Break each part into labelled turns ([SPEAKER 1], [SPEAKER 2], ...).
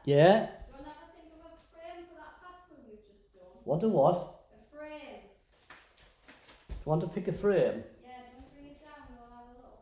[SPEAKER 1] Yeah?
[SPEAKER 2] Do you want to have a think of a frame for that pastel you've just done?
[SPEAKER 1] Want a what?
[SPEAKER 2] A frame.
[SPEAKER 1] Do you want to pick a frame?
[SPEAKER 2] Yeah, do you want to bring it down and we'll have a look?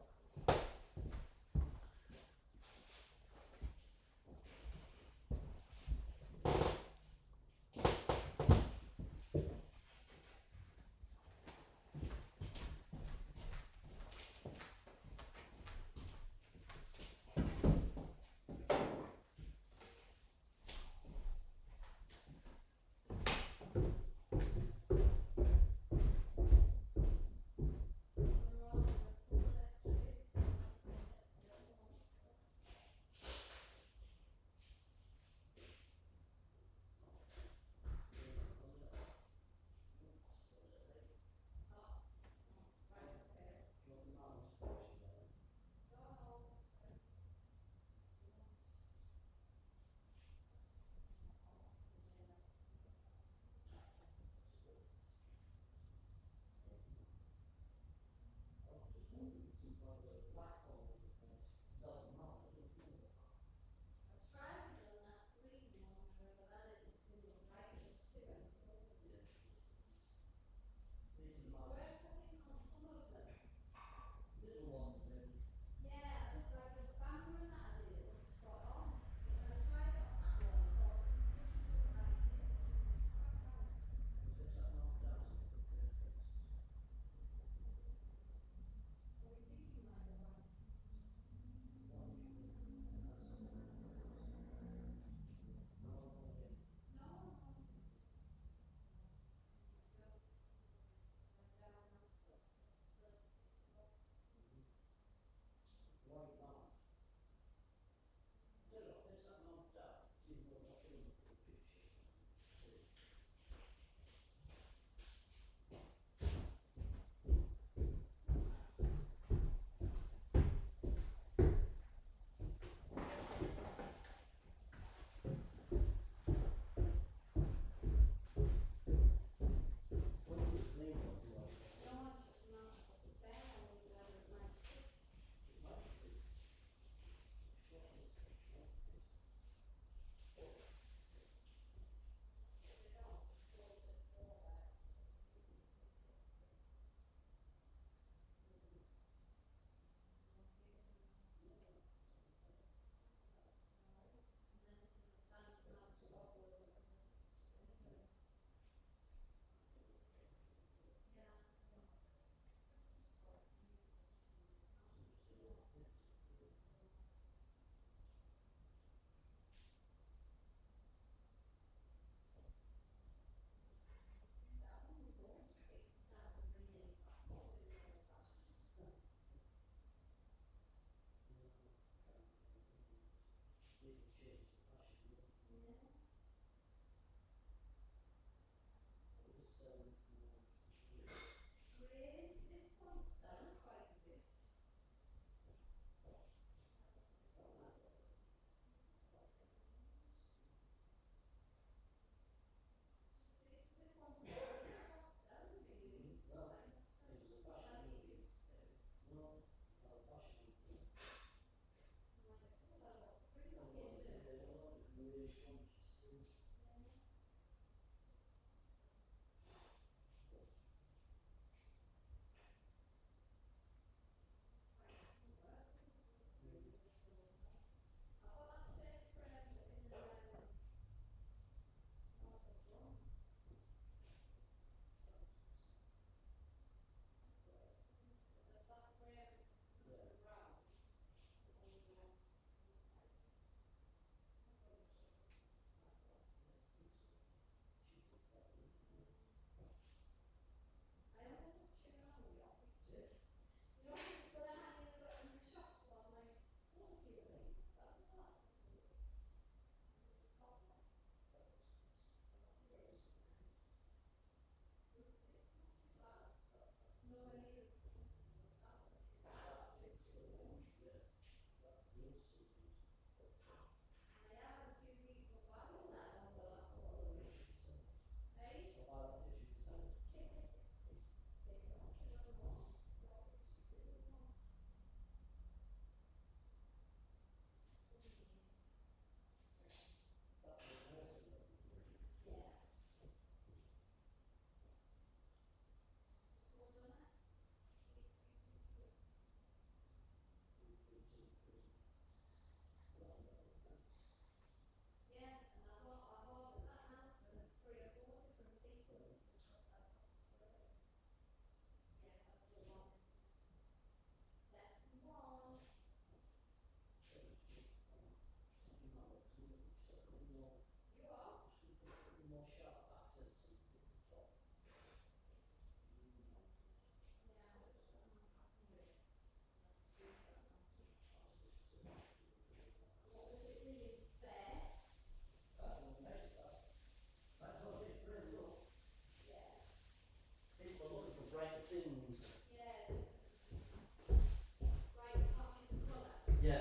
[SPEAKER 1] Yeah.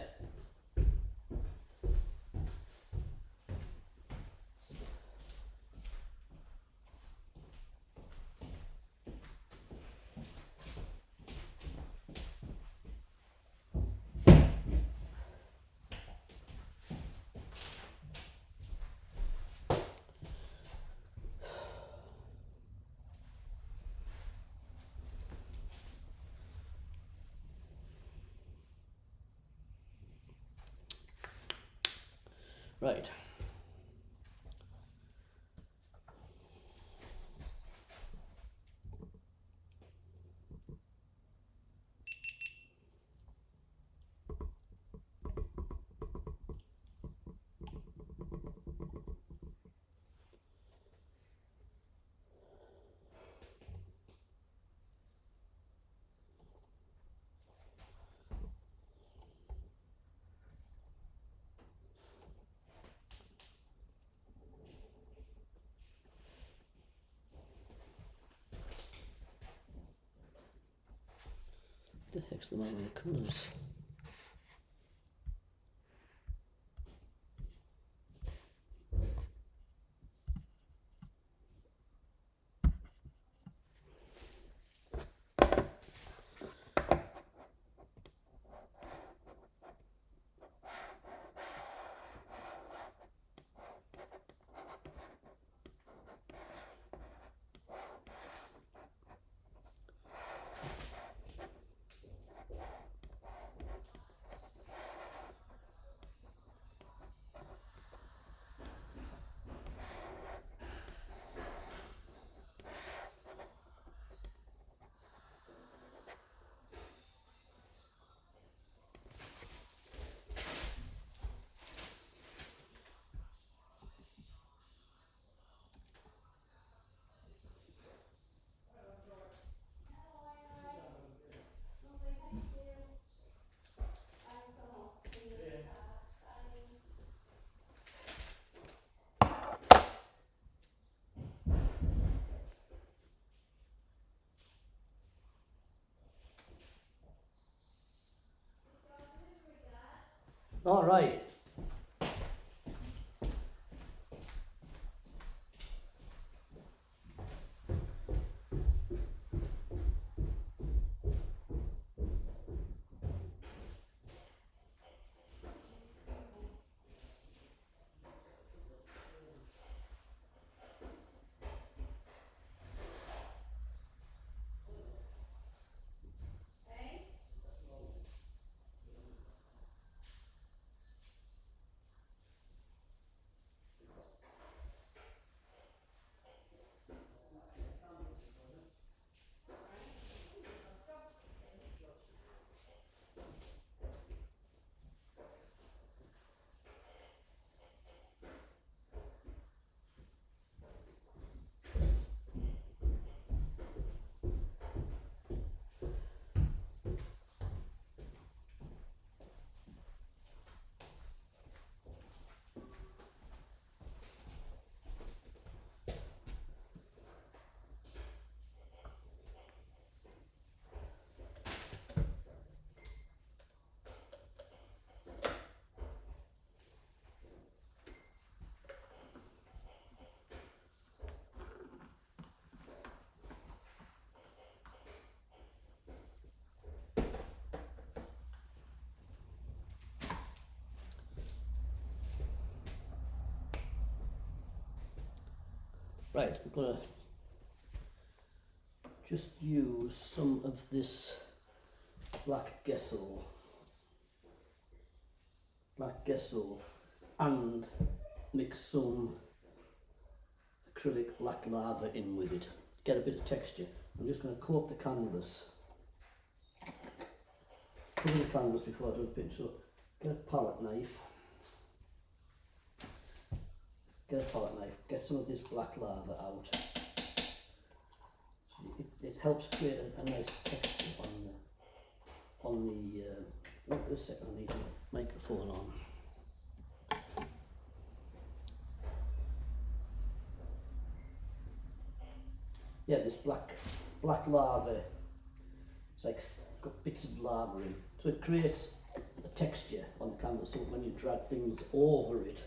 [SPEAKER 1] Right. The heck's the matter with the colours? All right. Right, I'm gonna just use some of this black gesso and mix some acrylic black lava in with it. Get a bit of texture. I'm just going to coat the canvas. Cover the canvas before I do the pinch. So get a palette knife. Get some of this black lava out. So it helps create a nice texture on the wait a second, I need the microphone on. Yeah, this black lava, it's like got bits of lava in, so it creates a texture on the canvas, so when you drag things over it,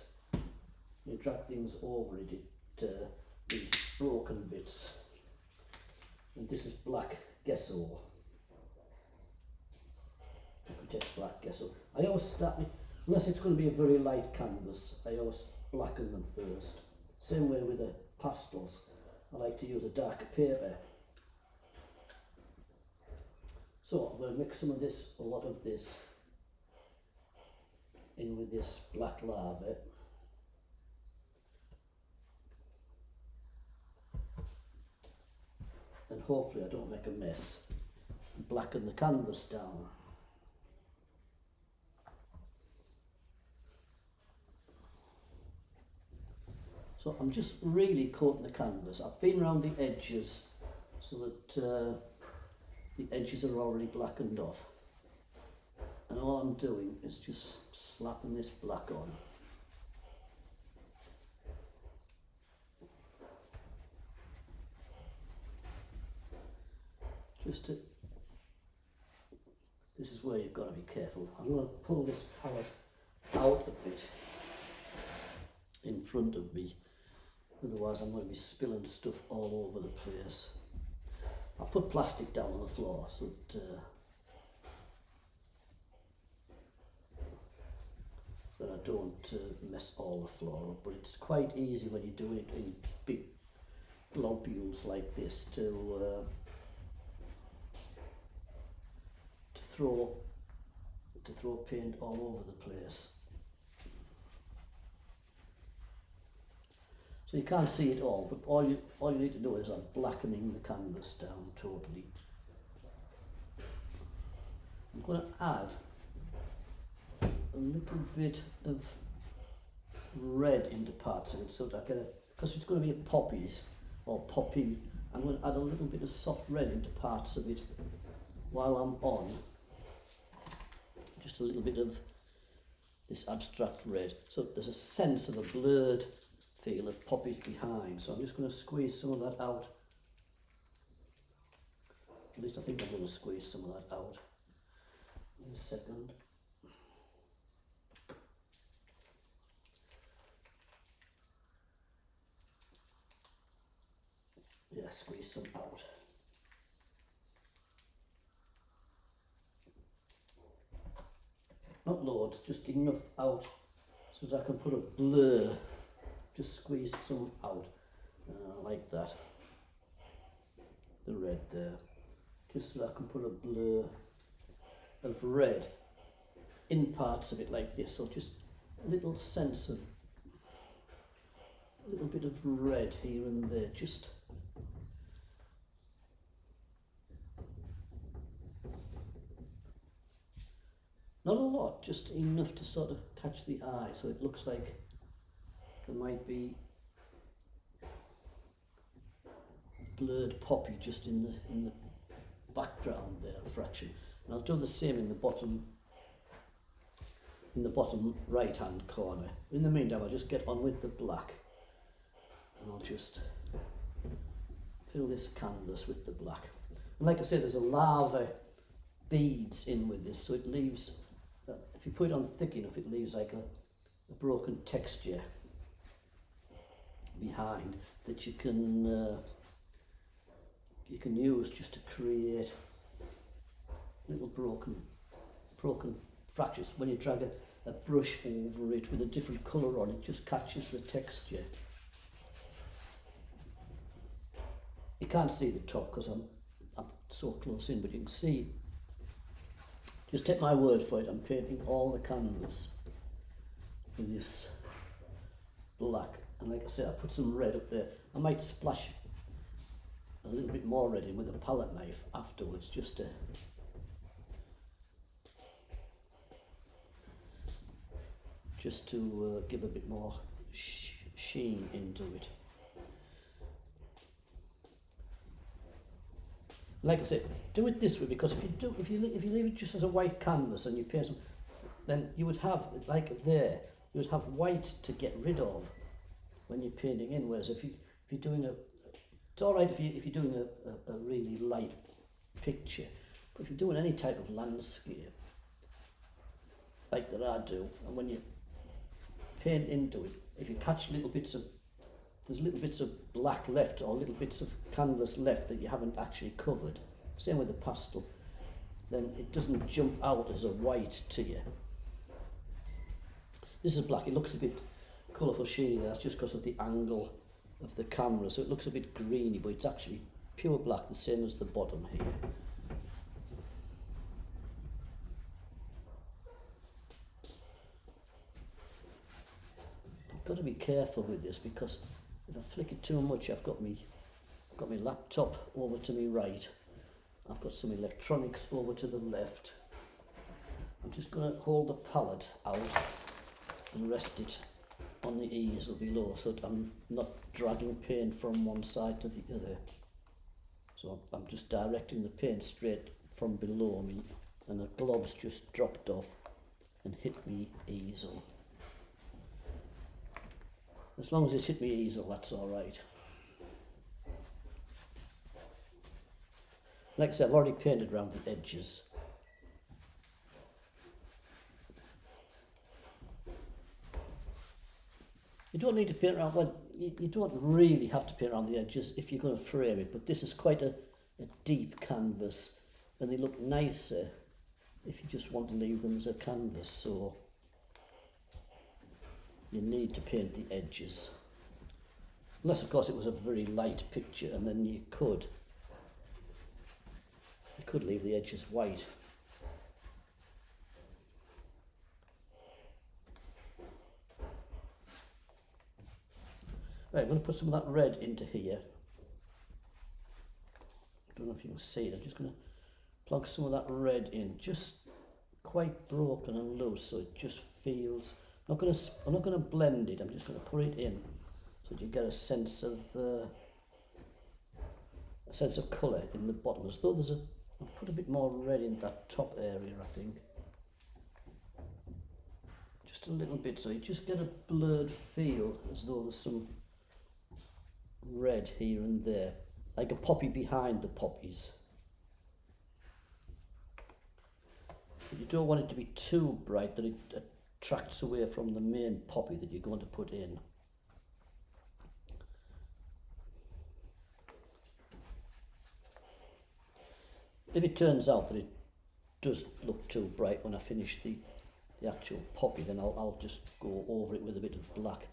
[SPEAKER 1] these broken bits. And this is black gesso. Protect black gesso. I always start with, unless it's going to be a very light canvas, I always blacken them first. Same way with the pastels. I like to use a darker paper. So I'm going to mix some of this, a lot of this, in with this black lava. And hopefully I don't make a mess. Blacken the canvas down. So I'm just really coating the canvas. I've been around the edges so that the edges are already blackened off. And all I'm doing is just slapping this black on. This is where you've got to be careful. I'm going to pull this palette out a bit in front of me, otherwise I'm going to be spilling stuff all over the place. I'll put plastic down on the floor so that I don't mess all the floor up, but it's quite easy when you do it in big globules like this to throw paint all over the place. So you can't see it all, but all you need to do is I'm blackening the canvas down totally. I'm going to add a little bit of red into parts of it so that I get because it's going to be a poppies or poppy, I'm going to add a little bit of soft red into parts of it while I'm on. Just a little bit of this abstract red, so there's a sense of a blurred feel of poppies behind. So I'm just going to squeeze some of that out. At least I think I'm going to squeeze some of that out in a second. Yeah, squeeze some out. Not loads, just enough out so that I can put a blur. Just squeeze some out, like that. The red there. Just so I can put a blur of red in parts of it like this. So just a little sense of, a little bit of red here and there. Just not a lot, just enough to sort of catch the eye, so it looks like there might be blurred poppy just in the background there, a fraction. And I'll do the same in the bottom right hand corner. In the meantime, I'll just get on with the black, and I'll just fill this canvas with the black. And like I said, there's a lava beads in with this, so it leaves, if you put it on thick enough, it leaves like a broken texture behind that you can use just to create little broken fractures. When you drag a brush over it with a different colour on it, just catches the texture. You can't see the top because I'm so close in, but you can see. Just take my word for it, I'm painting all the canvas with this black. And like I said, I put some red up there. I might splash a little bit more red in with a palette knife afterwards, just to give a bit more sheen into it. Like I said, do it this way, because if you leave it just as a white canvas and you paint some, then you would have, like there, you would have white to get rid of when you're painting in. Whereas if you're doing it's all right if you're doing a really light picture, but if you're doing any type of landscape, like that I do, and when you paint into it, if you catch there's little bits of black left or little bits of canvas left that you haven't actually covered, same with the pastel, then it doesn't jump out as a white to you. This is black, it looks a bit colourful sheeny, that's just because of the angle of the camera, so it looks a bit greeny, but it's actually pure black, the same as the bottom here. I've got to be careful with this because if I flick it too much, I've got my laptop over to my right, I've got some electronics over to the left. I'm just going to hold the palette out and rest it on the easel below so that I'm not dragging paint from one side to the other. So I'm just directing the paint straight from below me, and the globs just dropped off and hit me easel. As long as it's hit me easel, that's alright. Like I said, I've already painted around the edges. You don't need to paint around, well, you don't really have to paint around the edges if you're going to frame it, but this is quite a deep canvas, and they look nicer if you just want to leave them as a canvas, so you need to paint the edges. Unless, of course, it was a very light picture, and then you could leave the edges white. Right, I'm going to put some of that red into here. I don't know if you can see it. I'm just going to plug some of that red in, just quite broken and loose, so it just feels. I'm not going to blend it. I'm just going to put it in, so that you get a sense of colour in the bottom. As though I'll put a bit more red in that top area, I think. Just a little bit, so you just get a blurred feel, as though there's some red here and there, like a poppy behind the poppies. But you don't want it to be too bright that it attracts away from the main poppy that you're going to put in. If it turns out that it does look too bright when I finish the actual poppy, then I'll just go over it with a bit of black.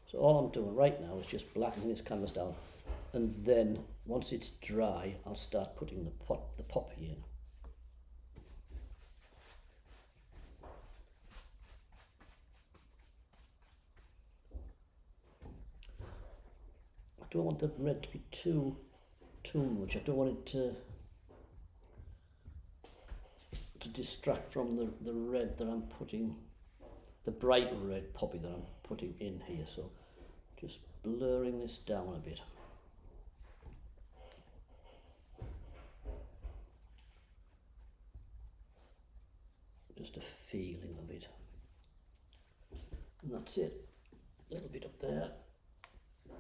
[SPEAKER 1] So all I'm doing right now is just blackening this canvas down, and then once it's dry, I'll start putting the poppy in. I don't want the red to be too much. I don't want it to distract from the red that I'm putting, the bright red poppy that I'm putting in here. So just blurring this down a bit. Just a feeling of it. And that's it. A little bit up there,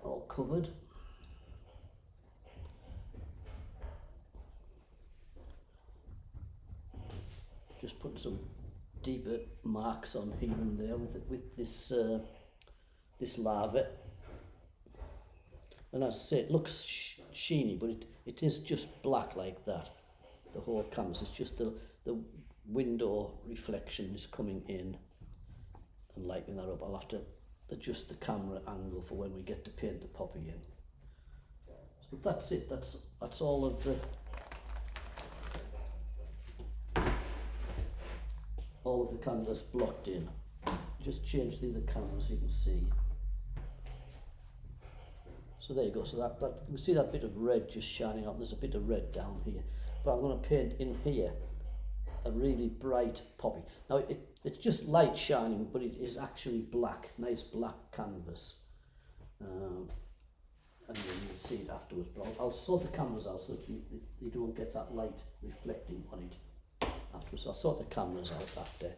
[SPEAKER 1] all covered. Just putting some deeper marks on here and there with this this lava. And as I say, it looks sheeny, but it is just black like that. The whole canvas is just the window reflection is coming in and lighting that up. I'll have to adjust the camera angle for when we get to paint the poppy in. So that's it. That's all of the canvas blocked in. Just change the camera so you can see. So there you go. So that you can see that bit of red just shining up. There's a bit of red down here, but I'm going to paint in here a really bright poppy. Now it's just light shining, but it is actually black, nice black canvas. And then you'll see it afterwards. But I'll sort the cameras out so that you don't get that light reflecting on it afterwards. So I'll sort the cameras out after.